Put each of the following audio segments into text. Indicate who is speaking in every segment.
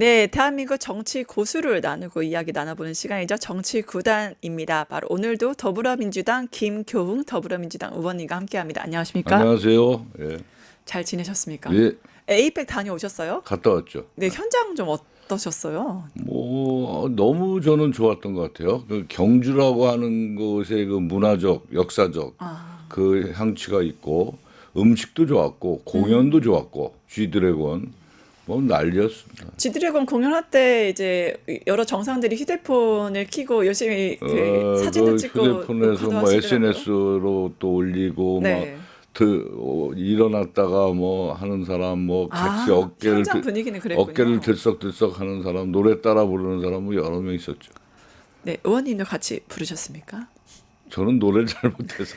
Speaker 1: 네, 대한민국 정치 고수를 나누고 이야기 나눠보는 시간이죠. 정치 구단입니다. 바로 오늘도 더불어민주당 김교웅 더불어민주당 의원님과 함께합니다. 안녕하십니까?
Speaker 2: 안녕하세요. 예.
Speaker 1: 잘 지내셨습니까?
Speaker 2: 예,
Speaker 1: 에이펙 다녀오셨어요?
Speaker 2: 갔다 왔죠.
Speaker 1: 네, 현장 좀 어떠셨어요?
Speaker 2: 뭐 너무 저는 좋았던 것 같아요. 그 경주라고 하는 곳의 그 문화적, 역사적
Speaker 1: 아,
Speaker 2: 그 향취가 있고 음식도 좋았고 공연도 좋았고 G드래곤 뭐 난리였습니다.
Speaker 1: 지드래곤 공연할 때 이제 여러 정상들이 휴대폰을 켜고 열심히 그 사진도
Speaker 2: 그
Speaker 1: 찍고
Speaker 2: 휴대폰에서
Speaker 1: 녹화도
Speaker 2: 뭐
Speaker 1: 하시더라고요.
Speaker 2: SNS로 또 올리고
Speaker 1: 네.
Speaker 2: 일어났다가 뭐 하는 사람 뭐 같이
Speaker 1: 아, 현장 분위기는
Speaker 2: 어깨를
Speaker 1: 그랬군요.
Speaker 2: 들썩들썩 하는 사람 노래 따라 부르는 사람 뭐 여러 명 있었죠.
Speaker 1: 네, 의원님도 같이 부르셨습니까?
Speaker 2: 저는 노래를 잘 못해서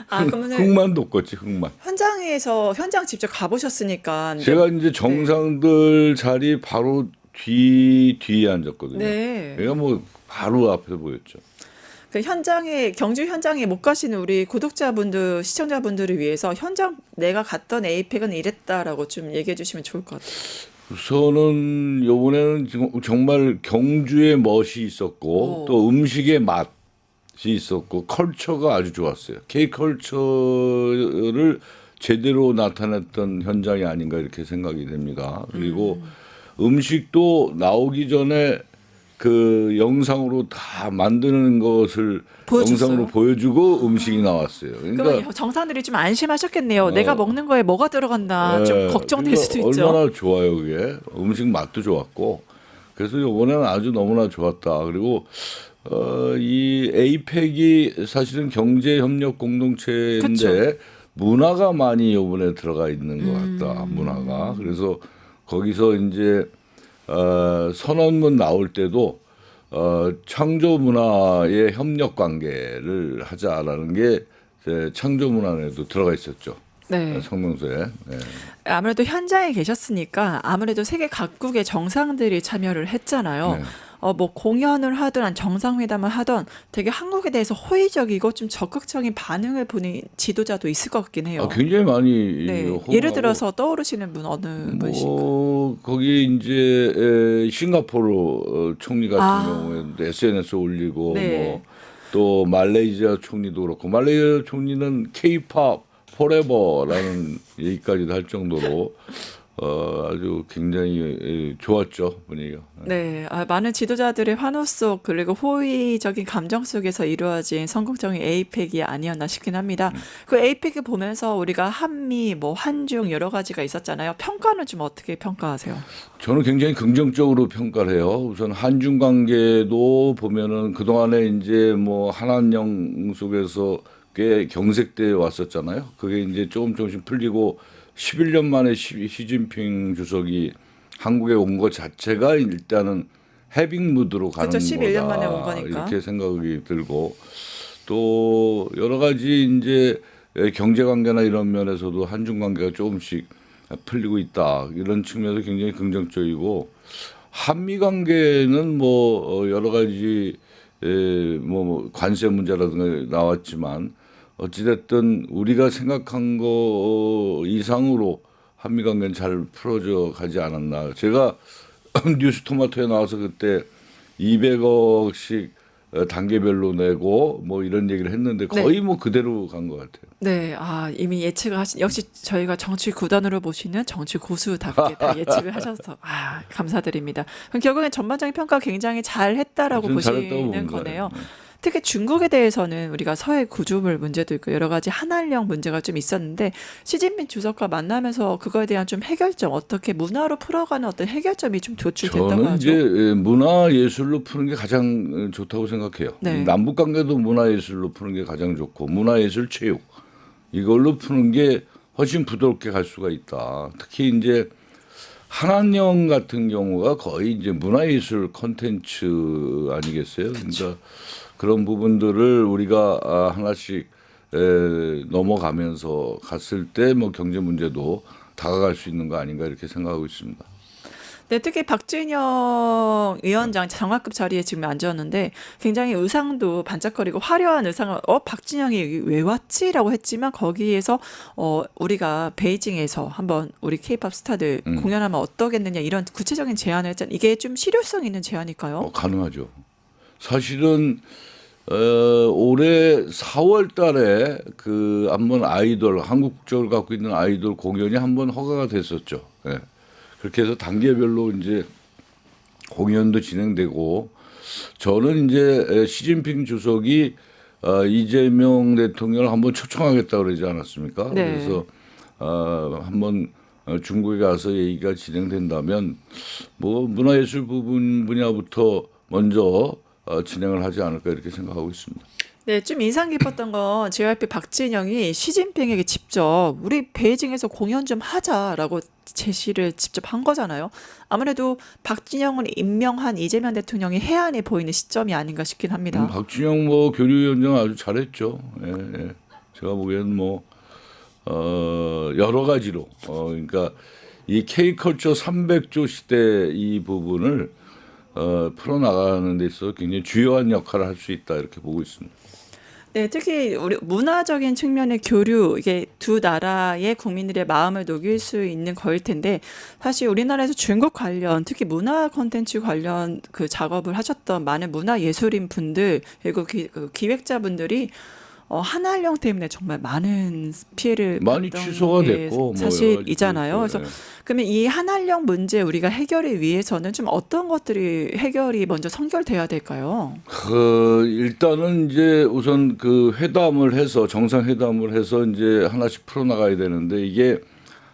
Speaker 1: 아, 그러면은
Speaker 2: 흙만 돋궜지 흙만.
Speaker 1: 현장에서 현장 직접 가보셨으니까 이제
Speaker 2: 제가 이제 정상들 자리 바로 뒤에 앉았거든요.
Speaker 1: 네.
Speaker 2: 그러니까 뭐 바로 앞에 보였죠.
Speaker 1: 그 현장에 경주 현장에 못 가시는 우리 구독자분들 시청자분들을 위해서 현장 내가 갔던 에이펙은 이랬다라고 좀 얘기해 주시면 좋을 것 같아요.
Speaker 2: 우선은 요번에는 정말 경주의 멋이 있었고
Speaker 1: 오.
Speaker 2: 또 음식의 맛이 있었고 컬처가 아주 좋았어요. K컬처를 제대로 나타냈던 현장이 아닌가 이렇게 생각이 됩니다. 그리고 음식도 나오기 전에 그 영상으로 다 만드는 것을
Speaker 1: 보여줬어요?
Speaker 2: 영상으로 보여주고 음식이 나왔어요.
Speaker 1: 그러면
Speaker 2: 그러니까
Speaker 1: 정상들이 좀 안심하셨겠네요. 내가 먹는 거에 뭐가 들어갔나 좀 걱정될 수도 있죠.
Speaker 2: 얼마나 좋아요, 그게. 음식 맛도 좋았고. 그래서 이번에는 아주 너무나 좋았다. 그리고 이 에이펙이 사실은 경제협력 공동체인데
Speaker 1: 그쵸.
Speaker 2: 문화가 많이 이번에 들어가 있는 것 같다. 문화가. 그래서 거기서 이제 선언문 나올 때도 창조 문화의 협력 관계를 하자라는 게 창조 문화에도 들어가 있었죠.
Speaker 1: 네.
Speaker 2: 성명서에. 네.
Speaker 1: 아무래도 현장에 계셨으니까 아무래도 세계 각국의 정상들이 참여를 했잖아요.
Speaker 2: 네.
Speaker 1: 뭐 공연을 하든 아니 정상회담을 하든 되게 한국에 대해서 호의적이고 좀 적극적인 반응을 보는 지도자도 있을 것 같긴 해요.
Speaker 2: 굉장히 많이
Speaker 1: 네.
Speaker 2: 호응하고
Speaker 1: 예를 들어서 떠오르시는 분 어느 분이실까요?
Speaker 2: 뭐 거기 이제 싱가포르 총리 같은
Speaker 1: 아,
Speaker 2: 경우에는 SNS 올리고
Speaker 1: 네.
Speaker 2: 뭐 또 말레이시아 총리도 그렇고 말레이시아 총리는 K-pop forever라는 얘기까지도 할 정도로 아주 굉장히 좋았죠 분위기가.
Speaker 1: 네, 많은 지도자들의 환호 속 그리고 호의적인 감정 속에서 이루어진 성공적인 에이펙이 아니었나 싶긴 합니다. 그 에이펙을 보면서 우리가 한미, 뭐 한중 여러 가지가 있었잖아요. 평가는 좀 어떻게 평가하세요?
Speaker 2: 저는 굉장히 긍정적으로 평가를 해요. 우선 한중 관계도 보면은 그동안에 이제 뭐 한한령 속에서 꽤 경색돼 왔었잖아요. 그게 이제 조금씩 풀리고 11년 만에 시진핑 주석이 한국에 온 것 자체가 일단은 해빙 무드로 가는
Speaker 1: 그쵸, 11년 만에 온
Speaker 2: 거다.
Speaker 1: 거니까.
Speaker 2: 이렇게 생각이 들고 또 여러 가지 이제 경제 관계나 이런 면에서도 한중 관계가 조금씩 풀리고 있다. 이런 측면에서 굉장히 긍정적이고 한미 관계는 뭐 여러 가지 뭐 관세 문제라든가 나왔지만 어찌됐든 우리가 생각한 거 이상으로 한미 관계는 잘 풀어져 가지 않았나. 제가 뉴스토마토에 나와서 그때 200억씩 단계별로 내고 뭐 이런 얘기를 했는데
Speaker 1: 네.
Speaker 2: 거의 뭐 그대로 간 것 같아요.
Speaker 1: 네, 이미 예측을 역시 저희가 정치 구단으로 보시는 정치 고수답게 다 예측을 하셔서, 감사드립니다. 그럼 결국엔 전반적인 평가 굉장히 잘 했다라고
Speaker 2: 저는 잘했다고
Speaker 1: 보시는
Speaker 2: 봅니다.
Speaker 1: 거네요. 특히 중국에 대해서는 우리가 서해 구조물 문제도 있고 여러 가지 한한령 문제가 좀 있었는데 시진핑 주석과 만나면서 그거에 대한 좀 해결점 어떻게 문화로 풀어가는 어떤 해결점이 좀 도출됐다고
Speaker 2: 저는
Speaker 1: 하죠.
Speaker 2: 이제 문화 예술로 푸는 게 가장 좋다고 생각해요.
Speaker 1: 네.
Speaker 2: 남북 관계도 문화 예술로 푸는 게 가장 좋고 문화 예술 체육 이걸로 푸는 게 훨씬 부드럽게 갈 수가 있다. 특히 이제 한한령 같은 경우가 거의 이제 문화예술 콘텐츠 아니겠어요? 그러니까 그런 부분들을 우리가 하나씩 넘어가면서 갔을 때 뭐 경제 문제도 다가갈 수 있는 거 아닌가 이렇게 생각하고 있습니다.
Speaker 1: 네, 특히 박진영 위원장 장관급 자리에 지금 앉았는데 굉장히 의상도 반짝거리고 화려한 의상을 박진영이 여기 왜 왔지라고 했지만 거기에서 우리가 베이징에서 한번 우리 케이팝 스타들 공연하면 어떠겠느냐 이런 구체적인 제안을 했잖아요. 이게 좀 실효성 있는 제안일까요?
Speaker 2: 가능하죠. 사실은 올해 4월 달에 그 한번 아이돌 한국 국적을 갖고 있는 아이돌 공연이 한번 허가가 됐었죠. 예. 그렇게 해서 단계별로 이제 공연도 진행되고 저는 이제 시진핑 주석이 이재명 대통령을 한번 초청하겠다 그러지 않았습니까?
Speaker 1: 네.
Speaker 2: 그래서 한번 중국에 가서 얘기가 진행된다면 뭐 문화예술 부분 분야부터 먼저 진행을 하지 않을까 이렇게 생각하고 있습니다.
Speaker 1: 네, 좀 인상 깊었던 건 JYP 박진영이 시진핑에게 직접 우리 베이징에서 공연 좀 하자라고 제시를 직접 한 거잖아요. 아무래도 박진영을 임명한 이재명 대통령이 해안에 보이는 시점이 아닌가 싶긴 합니다.
Speaker 2: 박진영 뭐 교류위원장 아주 잘했죠. 예, 예. 제가 보기에는 뭐 여러 가지로 그러니까 이 K컬처 300조 시대 이 부분을 풀어나가는 데 있어서 굉장히 주요한 역할을 할 수 있다 이렇게 보고 있습니다.
Speaker 1: 네, 특히 우리 문화적인 측면의 교류, 이게 두 나라의 국민들의 마음을 녹일 수 있는 거일 텐데, 사실 우리나라에서 중국 관련, 특히 문화 콘텐츠 관련 그 작업을 하셨던 많은 문화 예술인 분들, 그리고 그 기획자분들이 한한령 때문에 정말 많은 피해를
Speaker 2: 많이
Speaker 1: 봤던
Speaker 2: 취소가
Speaker 1: 게
Speaker 2: 됐고 뭐 여러
Speaker 1: 사실이잖아요.
Speaker 2: 가지
Speaker 1: 그래서 그러면 이 한한령 문제 우리가 해결을 위해서는 좀 어떤 것들이 해결이 먼저 선결돼야 될까요?
Speaker 2: 일단은 이제 우선 그 회담을 해서 정상회담을 해서 이제 하나씩 풀어나가야 되는데 이게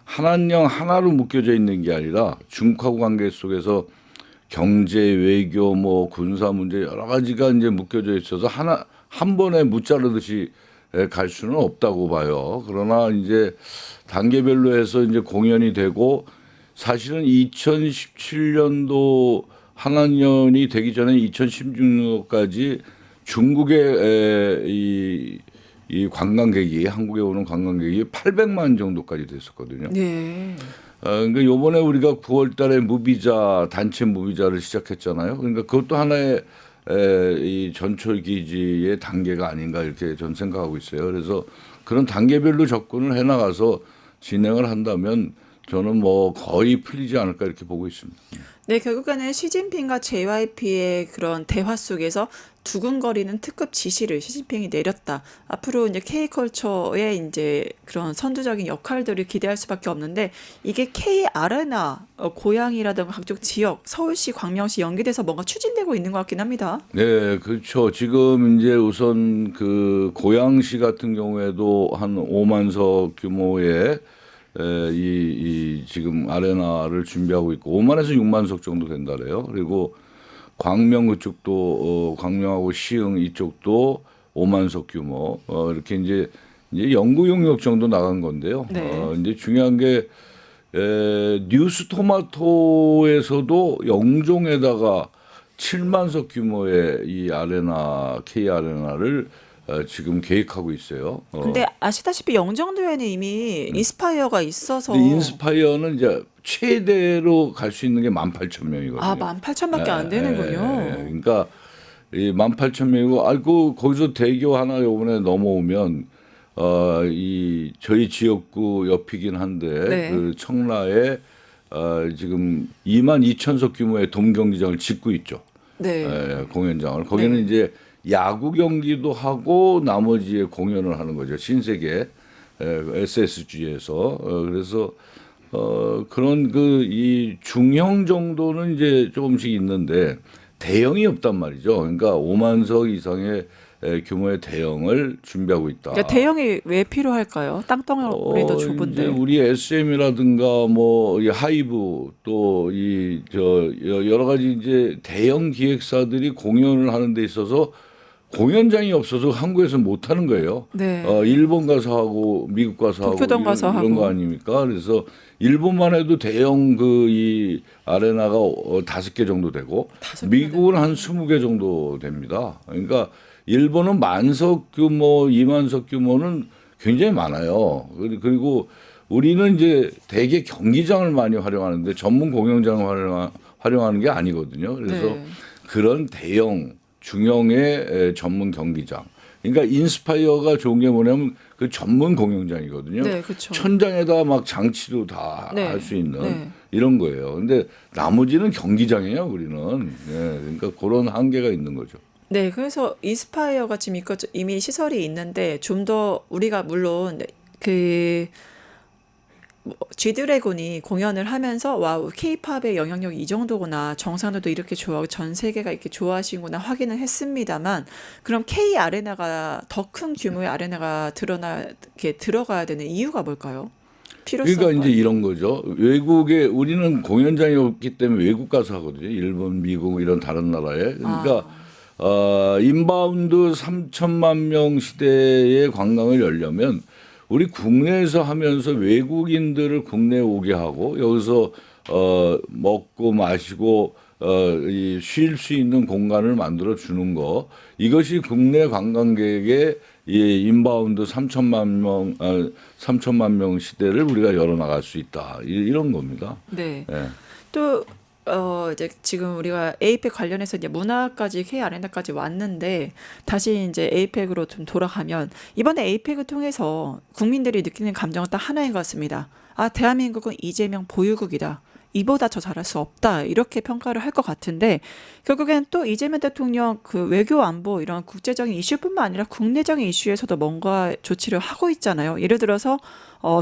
Speaker 2: 한한령 하나로 묶여져 있는 게 아니라 중국하고 관계 속에서 경제, 외교, 뭐 군사 문제 여러 가지가 이제 묶여져 있어서 한 번에 무자르듯이 갈 수는 없다고 봐요. 그러나 이제 단계별로 해서 이제 공연이 되고 사실은 2017년도 한한년이 되기 전에 2016년까지 중국의 이 관광객이 한국에 오는 관광객이 800만 정도까지 됐었거든요.
Speaker 1: 네.
Speaker 2: 그러니까 요번에 우리가 9월달에 무비자 단체 무비자를 시작했잖아요. 그러니까 그것도 하나의 이 전철 기지의 단계가 아닌가 이렇게 전 생각하고 있어요. 그래서 그런 단계별로 접근을 해나가서 진행을 한다면 저는 뭐 거의 풀리지 않을까 이렇게 보고 있습니다.
Speaker 1: 네, 결국에는 시진핑과 JYP의 그런 대화 속에서 두근거리는 특급 지시를 시진핑이 내렸다. 앞으로 이제 K컬처의 이제 그런 선두적인 역할들을 기대할 수밖에 없는데 이게 K 아레나 고양이라든가 각종 지역, 서울시, 광명시 연계돼서 뭔가 추진되고 있는 것 같긴 합니다.
Speaker 2: 네, 그렇죠. 지금 이제 우선 그 고양시 같은 경우에도 한 5만석 규모의 이 지금 아레나를 준비하고 있고 5만에서 6만석 정도 된다래요. 그리고 광명 그쪽도 광명하고 시흥 이쪽도 5만석 규모 이렇게 이제 연구 용역 정도 나간 건데요.
Speaker 1: 네.
Speaker 2: 이제 중요한 게 뉴스토마토에서도 영종에다가 7만석 규모의 이 아레나 K 아레나를 지금 계획하고 있어요.
Speaker 1: 근데 아시다시피 영종도에는 이미 인스파이어가 있어서
Speaker 2: 근데 인스파이어는 이제 최대로 갈 수 있는 게 18,000명이거든요.
Speaker 1: 18,000밖에 안 되는군요.
Speaker 2: 그러니까 이 18,000명이고 알고 거기서 대교 하나 요번에 넘어오면 이 저희 지역구 옆이긴 한데
Speaker 1: 네.
Speaker 2: 그 청라에 지금 22,000석 규모의 돔경기장을 짓고 있죠.
Speaker 1: 네.
Speaker 2: 공연장을. 거기는
Speaker 1: 네.
Speaker 2: 이제 야구 경기도 하고 나머지에 공연을 하는 거죠. 신세계 SSG에서. 그래서 그런 그 이 중형 정도는 이제 조금씩 있는데 대형이 없단 말이죠. 그러니까 5만석 이상의 규모의 대형을 준비하고 있다.
Speaker 1: 그러니까 대형이 왜 필요할까요? 땅덩어리도
Speaker 2: 이제
Speaker 1: 좁은데.
Speaker 2: 우리 SM이라든가 뭐 이 하이브 또 이 저 여러 가지 이제 대형 기획사들이 공연을 하는 데 있어서 공연장이 없어서 한국에서 못 하는 거예요.
Speaker 1: 네.
Speaker 2: 일본 가서 하고 미국 가서 하고
Speaker 1: 도쿄돔 가서
Speaker 2: 이런 거
Speaker 1: 하고.
Speaker 2: 아닙니까? 그래서 일본만 해도 대형 그 이 아레나가 5개 정도 되고 미국은 한 20개 정도 됩니다. 그러니까 일본은 만석 규모, 2만석 규모는 굉장히 많아요. 그리고 우리는 이제 대개 경기장을 많이 활용하는데 전문 공연장을 활용하는 게 아니거든요. 그래서
Speaker 1: 네.
Speaker 2: 그런 대형 중형의 전문 경기장. 그러니까 인스파이어가 좋은 게 뭐냐면 그 전문 공연장이거든요.
Speaker 1: 네, 그렇죠.
Speaker 2: 천장에다 막 장치도 다
Speaker 1: 네.
Speaker 2: 할 수 있는
Speaker 1: 네.
Speaker 2: 이런 거예요. 근데 나머지는 경기장이에요, 우리는. 예, 그러니까 그런 한계가 있는 거죠.
Speaker 1: 네, 그래서 인스파이어가 지금 이미 시설이 있는데 좀 더 우리가 물론 그 G드래곤이 공연을 하면서 와우, 케이팝의 영향력이 이 정도구나, 정상들도 이렇게 좋아하고 전 세계가 이렇게 좋아하시는구나 확인을 했습니다만, 그럼 K 아레나가 더 큰 규모의 아레나가 이렇게 들어가야 되는 이유가 뭘까요?
Speaker 2: 그러니까
Speaker 1: 필요성과.
Speaker 2: 이제 이런 거죠. 외국에 우리는 공연장이 없기 때문에 외국 가서 하거든요. 일본, 미국 이런 다른 나라에. 그러니까 인바운드 3천만 명 시대의 관광을 열려면 우리 국내에서 하면서 외국인들을 국내에 오게 하고 여기서 먹고 마시고 쉴 수 있는 공간을 만들어 주는 거, 이것이 국내 관광객의 이 인바운드 3천만 명 시대를 우리가 열어 나갈 수 있다, 이런 겁니다.
Speaker 1: 네.
Speaker 2: 예.
Speaker 1: 또 이제 지금 우리가 에이펙 관련해서 이제 문화까지 K 아레나까지 왔는데, 다시 이제 에이펙으로 좀 돌아가면 이번에 에이펙을 통해서 국민들이 느끼는 감정은 딱 하나인 것 같습니다. 아, 대한민국은 이재명 보유국이다. 이보다 더 잘할 수 없다. 이렇게 평가를 할 것 같은데, 결국엔 또 이재명 대통령 그 외교 안보 이런 국제적인 이슈뿐만 아니라 국내적인 이슈에서도 뭔가 조치를 하고 있잖아요. 예를 들어서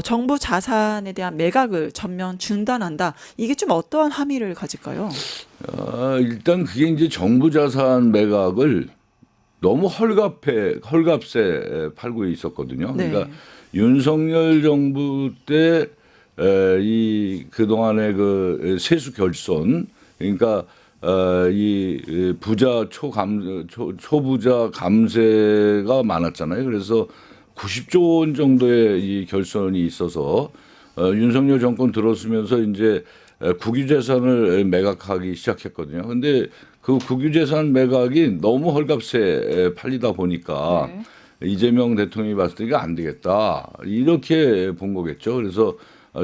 Speaker 1: 정부 자산에 대한 매각을 전면 중단한다. 이게 좀 어떠한 함의를 가질까요?
Speaker 2: 일단 그게 이제 정부 자산 매각을 너무 헐값에 팔고 있었거든요.
Speaker 1: 네.
Speaker 2: 그러니까 윤석열 정부 때 이 그동안의 그 세수 결손, 그러니까 이 부자 초부자 감세가 많았잖아요. 그래서 90조 원 정도의 이 결손이 있어서 윤석열 정권 들어서면서 이제 국유재산을 매각하기 시작했거든요. 근데 그 국유재산 매각이 너무 헐값에 팔리다 보니까 이재명 대통령이 봤을 때 이게 안 되겠다, 이렇게 본 거겠죠. 그래서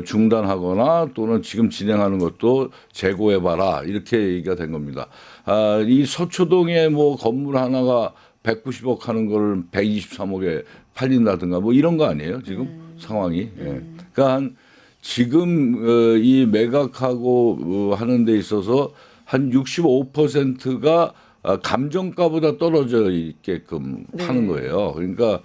Speaker 2: 중단하거나 또는 지금 진행하는 것도 재고해봐라, 이렇게 얘기가 된 겁니다. 이 서초동에 뭐 건물 하나가 190억 하는 걸 123억에 팔린다든가 뭐 이런 거 아니에요, 지금 상황이. 예. 그러니까 지금 이 매각하고 하는 데 있어서 한 65%가 감정가보다 떨어져 있게끔 파는 거예요. 그러니까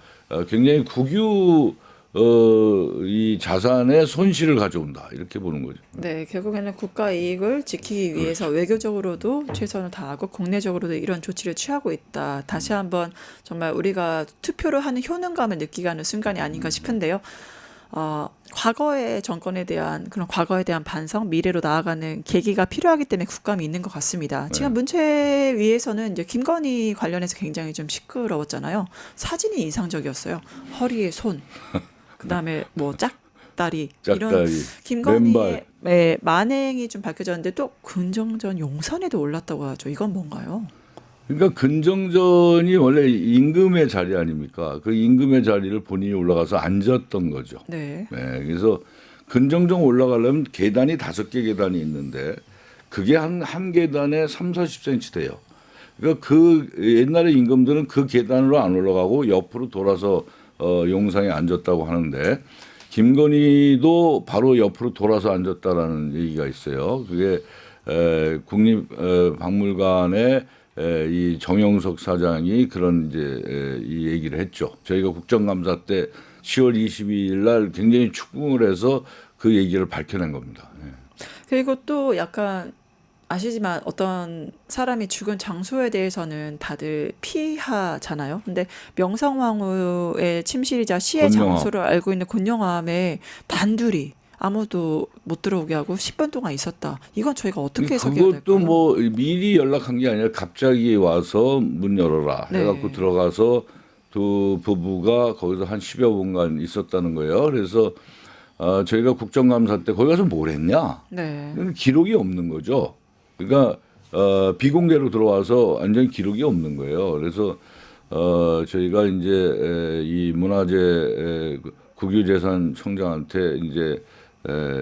Speaker 2: 굉장히 국유 이 자산의 손실을 가져온다, 이렇게 보는 거죠.
Speaker 1: 네, 결국에는 국가 이익을 지키기 위해서 외교적으로도 최선을 다하고 국내적으로도 이런 조치를 취하고 있다. 다시 한번 정말 우리가 투표를 하는 효능감을 느끼게 하는 순간이 아닌가 싶은데요. 과거의 정권에 대한 그런 과거에 대한 반성, 미래로 나아가는 계기가 필요하기 때문에 국감이 있는 것 같습니다. 지금 문체위에서는 이제 김건희 관련해서 굉장히 좀 시끄러웠잖아요. 사진이 인상적이었어요. 허리에 손, 그다음에 뭐 짝다리, 이런
Speaker 2: 짝다리,
Speaker 1: 김건희의 만행이 좀 밝혀졌는데, 또 근정전 용산에도 올랐다고 하죠. 이건 뭔가요?
Speaker 2: 그러니까 근정전이 원래 임금의 자리 아닙니까? 그 임금의 자리를 본인이 올라가서 앉았던 거죠.
Speaker 1: 네.
Speaker 2: 네, 그래서 근정전 올라가려면 계단이 5개 계단이 있는데 그게 한 계단에 30-40cm 돼요. 그러니까 그 옛날에 임금들은 그 계단으로 안 올라가고 옆으로 돌아서 용상에 앉았다고 하는데, 김건희도 바로 옆으로 돌아서 앉았다라는 얘기가 있어요. 그게 국립박물관의 이 정영석 사장이 그런 이제 이 얘기를 했죠. 저희가 국정감사 때 10월 22일 날 굉장히 축궁을 해서 그 얘기를 밝혀낸 겁니다. 예.
Speaker 1: 그리고 또 약간 아시지만 어떤 사람이 죽은 장소에 대해서는 다들 피하잖아요. 근데 명성황후의 침실이자 시의
Speaker 2: 곤영암.
Speaker 1: 장소를 알고 있는 곤영암에 단둘이 아무도 못 들어오게 하고 10분 동안 있었다. 이건 저희가 어떻게 해석해야 될까요?
Speaker 2: 그것도 뭐 미리 연락한 게 아니라 갑자기 와서 문 열어라 해갖고
Speaker 1: 네.
Speaker 2: 들어가서 두 부부가 거기서 한 10여 분간 있었다는 거예요. 그래서 저희가 국정감사 때 거기 가서 뭘 했냐?
Speaker 1: 네.
Speaker 2: 기록이 없는 거죠. 그러니까 비공개로 들어와서 완전히 기록이 없는 거예요. 그래서 저희가 이제 이 문화재 국유재산청장한테 이제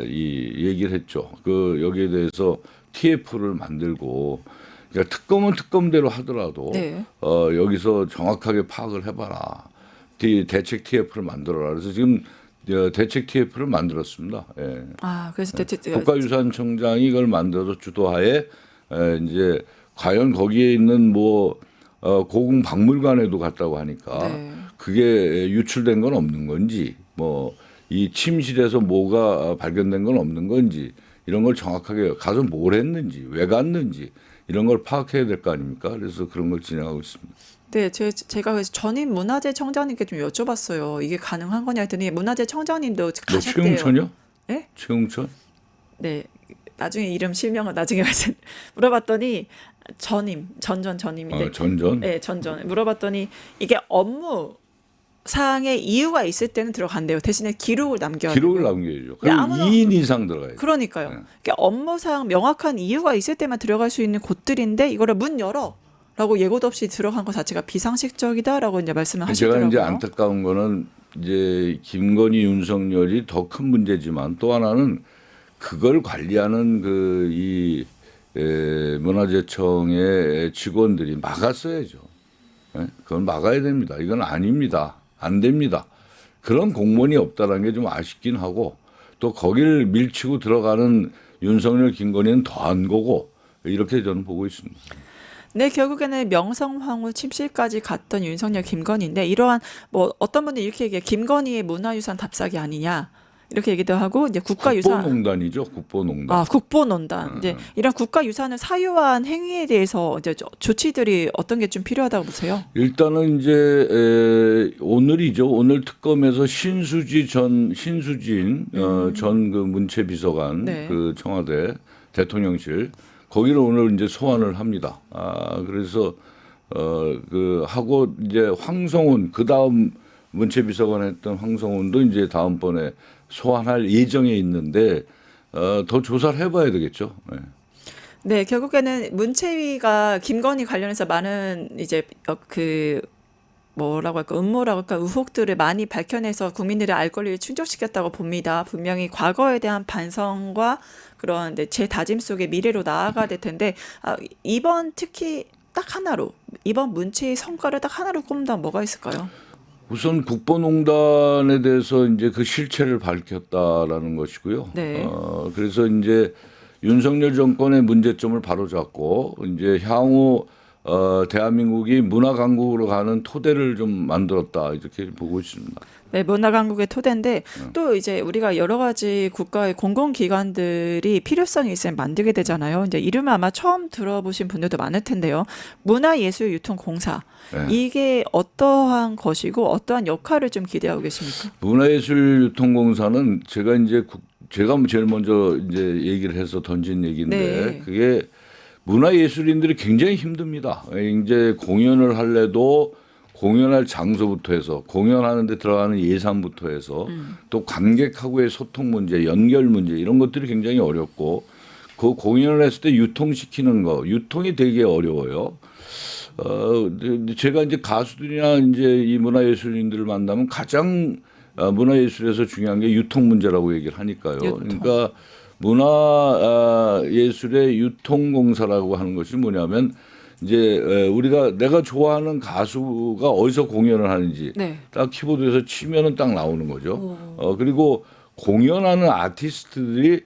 Speaker 2: 이 얘기를 했죠. 그 여기에 대해서 TF를 만들고, 그러니까 특검은 특검대로 하더라도
Speaker 1: 네.
Speaker 2: 여기서 정확하게 파악을 해봐라. 대책 TF를 만들어라. 그래서 지금 대책 TF를 만들었습니다. 예.
Speaker 1: 아, 그래서
Speaker 2: 국가유산청장이 이걸 만들어서 주도하에 이제 과연 거기에 있는 뭐 고궁 박물관에도 갔다고 하니까
Speaker 1: 네.
Speaker 2: 그게 유출된 건 없는 건지, 뭐 이 침실에서 뭐가 발견된 건 없는 건지, 이런 걸 정확하게 가서 뭘 했는지, 왜 갔는지 이런 걸 파악해야 될 거 아닙니까? 그래서 그런 걸 진행하고 있습니다.
Speaker 1: 네, 제가 그래서 전임 문화재 청장님께 좀 여쭤봤어요. 이게 가능한 거냐 했더니 문화재 청장님도
Speaker 2: 뭐
Speaker 1: 가셨대요.
Speaker 2: 최웅천이요?
Speaker 1: 네?
Speaker 2: 최웅천?
Speaker 1: 네. 나중에 이름 실명은 나중에 물어봤더니 전전인데
Speaker 2: 전전.
Speaker 1: 네, 전전 물어봤더니 이게 업무 사항의 이유가 있을 때는 들어간대요. 대신에 기록을 남겨야
Speaker 2: 기록을
Speaker 1: 되고.
Speaker 2: 남겨야죠.
Speaker 1: 근데
Speaker 2: 그리고 2인 이상 들어가야죠.
Speaker 1: 그러니까요.
Speaker 2: 네.
Speaker 1: 그러니까 업무상 명확한 이유가 있을 때만 들어갈 수 있는 곳들인데 이거를 문 열어라고 예고도 없이 들어간 것 자체가 비상식적이다라고 이제 말씀을
Speaker 2: 제가
Speaker 1: 하시더라고요.
Speaker 2: 이제 안타까운 거는 이제 김건희, 윤석열이 더 큰 문제지만 또 하나는 그걸 관리하는 이 문화재청의 직원들이 막았어야죠. 예? 그건 막아야 됩니다. 이건 아닙니다. 안 됩니다. 그런 공무원이 없다는 게 좀 아쉽긴 하고, 또 거기를 밀치고 들어가는 윤석열, 김건희는 더한 거고, 이렇게 저는 보고 있습니다.
Speaker 1: 네, 결국에는 명성황후 침실까지 갔던 윤석열, 김건희인데 이러한 뭐 어떤 분들이 이렇게 얘기해요. 김건희의 문화유산 답사기 아니냐 이렇게 얘기도 하고 이제 국가유산
Speaker 2: 국보농단이죠. 국보농단.
Speaker 1: 국보논단 이제 이런 국가유산을 사유한 행위에 대해서 이제 조치들이 어떤 게 좀 필요하다고 보세요?
Speaker 2: 일단은 이제 오늘이죠. 오늘 특검에서 신수진 전 그 문체비서관,
Speaker 1: 네.
Speaker 2: 그 청와대 대통령실, 거기를 오늘 이제 소환을 합니다. 그래서 그 하고 이제 황성훈, 그 다음 문체비서관 했던 황성훈도 이제 다음번에 소환할 예정에 있는데 더 조사를 해봐야 되겠죠. 네.
Speaker 1: 네, 결국에는 문체위가 김건희 관련해서 많은 이제 그 뭐라고 할까 음모라고 할까 의혹들을 많이 밝혀내서 국민들의 알 권리를 충족시켰다고 봅니다. 분명히 과거에 대한 반성과 그런 제 다짐 속에 미래로 나아가야 될 텐데 이번 특히 딱 하나로 이번 문체위 성과를 딱 하나로 꼽는다면 뭐가 있을까요?
Speaker 2: 우선 국보농단에 대해서 이제 그 실체를 밝혔다라는 것이고요.
Speaker 1: 네.
Speaker 2: 그래서 이제 윤석열 정권의 문제점을 바로잡고 이제 향후 대한민국이 문화 강국으로 가는 토대를 좀 만들었다, 이렇게 보고 있습니다.
Speaker 1: 네, 문화 강국의 토대인데 또 이제 우리가 여러 가지 국가의 공공기관들이 필요성이 있으면 만들게 되잖아요. 이제 이름을 아마 처음 들어보신 분들도 많을 텐데요. 문화예술유통공사.
Speaker 2: 네.
Speaker 1: 이게 어떠한 것이고 어떠한 역할을 좀 기대하고 계십니까?
Speaker 2: 문화예술유통공사는 제가 제일 먼저 이제 얘기를 해서 던진 얘기인데,
Speaker 1: 네.
Speaker 2: 그게 문화예술인들이 굉장히 힘듭니다. 이제 공연을 할래도 공연할 장소부터 해서 공연하는 데 들어가는 예산부터 해서 또 관객하고의 소통 문제, 연결 문제, 이런 것들이 굉장히 어렵고, 그 공연을 했을 때 유통시키는 거, 유통이 되게 어려워요. 제가 이제 가수들이나 이제 이 문화예술인들을 만나면 가장 문화예술에서 중요한 게 유통 문제라고 얘기를 하니까요.
Speaker 1: 유통.
Speaker 2: 그러니까 문화예술의 유통공사라고 하는 것이 뭐냐면, 이제 우리가 내가 좋아하는 가수가 어디서 공연을 하는지
Speaker 1: 네.
Speaker 2: 딱 키보드에서 치면은 딱 나오는 거죠. 그리고 공연하는 아티스트들이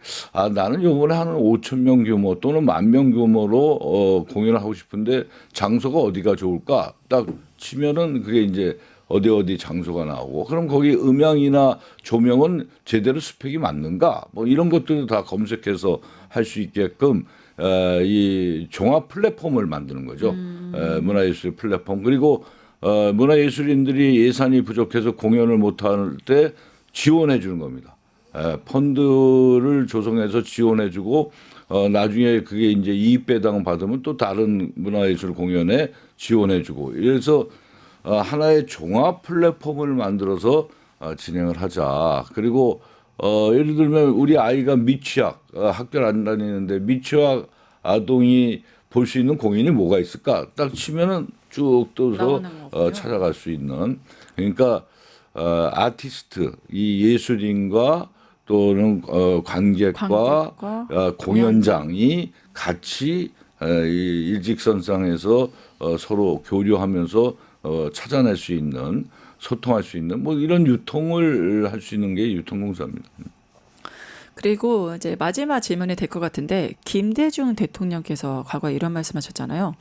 Speaker 2: 나는 요번에 한 5천 명 규모 또는 10,000명 규모로 공연을 하고 싶은데 장소가 어디가 좋을까? 딱 치면은 그게 이제 어디 장소가 나오고, 그럼 거기 음향이나 조명은 제대로 스펙이 맞는가? 뭐 이런 것들도 다 검색해서 할 수 있게끔 이 종합 플랫폼을 만드는 거죠. 문화예술 플랫폼. 그리고 문화예술인들이 예산이 부족해서 공연을 못할 때 지원해 주는 겁니다. 펀드를 조성해서 지원해 주고 나중에 그게 이제 이익배당 받으면 또 다른 문화예술 공연에 지원해 주고, 이래서 하나의 종합 플랫폼을 만들어서 진행을 하자. 그리고 예를 들면 우리 아이가 미취학, 학교를 안 다니는데 미취학 아동이 볼 수 있는 공연이 뭐가 있을까? 딱 치면은 쭉 떠서 찾아갈 수 있는. 그러니까 아티스트, 이 예술인과 또는 관객과 공연장이 같이 이 일직선상에서 서로 교류하면서 찾아낼 수 있는, 소통할 수 있는 뭐 이런 유통을 할 수 있는 게 유통공사입니다.
Speaker 1: 그리고 이제 마지막 질문이 될 것 같은데 김대중 대통령께서 과거에 이런 말씀하셨잖아요.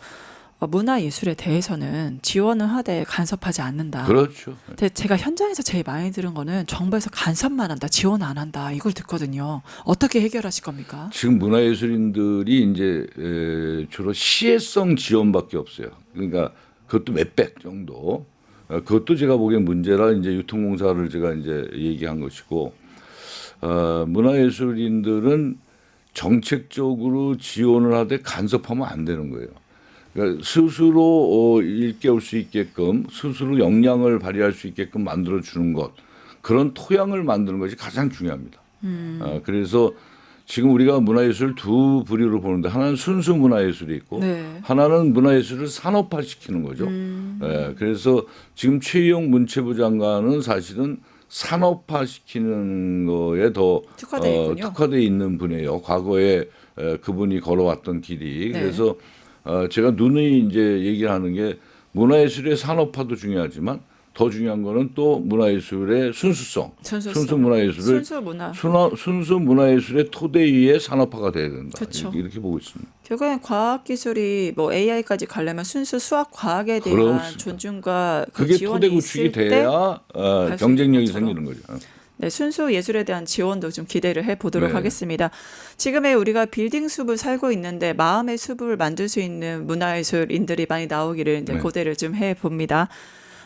Speaker 1: 문화예술에 대해서는 지원을 하되 간섭하지 않는다.
Speaker 2: 그렇죠.
Speaker 1: 근데 제가 현장에서 제일 많이 들은 거는 정부에서 간섭만 한다, 지원 안 한다 이걸 듣거든요. 어떻게 해결하실 겁니까?
Speaker 2: 지금 문화예술인들이 이제 주로 시혜성 지원밖에 없어요. 그러니까 그것도 몇백 정도. 그것도 제가 보기엔 문제라 이제 유통공사를 제가 이제 얘기한 것이고, 문화예술인들은 정책적으로 지원을 하되 간섭하면 안 되는 거예요. 그러니까 스스로 일깨울 수 있게끔, 스스로 역량을 발휘할 수 있게끔 만들어 주는 것, 그런 토양을 만드는 것이 가장 중요합니다. 그래서 지금 우리가 문화예술을 두 부류로 보는데, 하나는 순수 문화예술이 있고,
Speaker 1: 네.
Speaker 2: 하나는 문화예술을 산업화시키는 거죠. 그래서 지금 최희용 문체부 장관은 사실은 산업화시키는 거에 더 특화되어 있는 분이에요. 과거에 그분이 걸어왔던 길이.
Speaker 1: 네.
Speaker 2: 그래서 제가 누누이 이제 얘기를 하는 게, 문화예술의 산업화도 중요하지만 더 중요한 거는 또 문화예술의 순수성. 순수 문화예술을 순수 문화예술의 토대 위에 산업화가 돼야 된다.
Speaker 1: 그렇죠.
Speaker 2: 이렇게 보고 있습니다.
Speaker 1: 결국엔 과학기술이 뭐 AI까지 가려면 순수 수학 과학에 대한
Speaker 2: 그렇습니다.
Speaker 1: 존중과 그
Speaker 2: 그게
Speaker 1: 지원이
Speaker 2: 토대 구축이
Speaker 1: 있을 때
Speaker 2: 돼야 경쟁력이 생기는 거죠.
Speaker 1: 네, 순수 예술에 대한 지원도 좀 기대를 해보도록
Speaker 2: 네.
Speaker 1: 하겠습니다. 지금의 우리가 빌딩 숲을 살고 있는데 마음의 숲을 만들 수 있는 문화예술인들이 많이 나오기를 이제
Speaker 2: 네.
Speaker 1: 고대를 좀 해봅니다.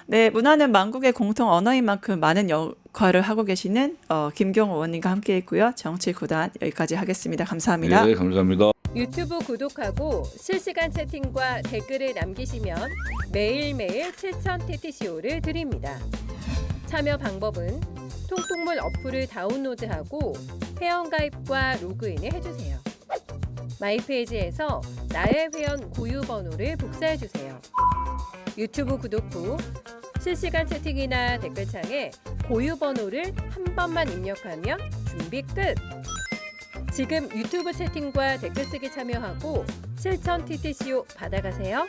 Speaker 1: 네, 문화는 만국의 공통 언어인 만큼 많은 역할을 하고 계시는 김경호 의원님과 함께했고요. 정치구단 여기까지 하겠습니다. 감사합니다.
Speaker 2: 네, 감사합니다.
Speaker 3: 유튜브 구독하고 실시간 채팅과 댓글을 남기시면 매일매일 7,000TTCO를 드립니다. 참여 방법은 통통물 어플을 다운로드하고 회원가입과 로그인을 해주세요. 마이페이지에서 나의 회원 고유 번호를 복사해주세요. 유튜브 구독 후 실시간 채팅이나 댓글창에 고유 번호를 한 번만 입력하면 준비 끝! 지금 유튜브 채팅과 댓글 쓰기 참여하고 7,000TTCO 받아가세요.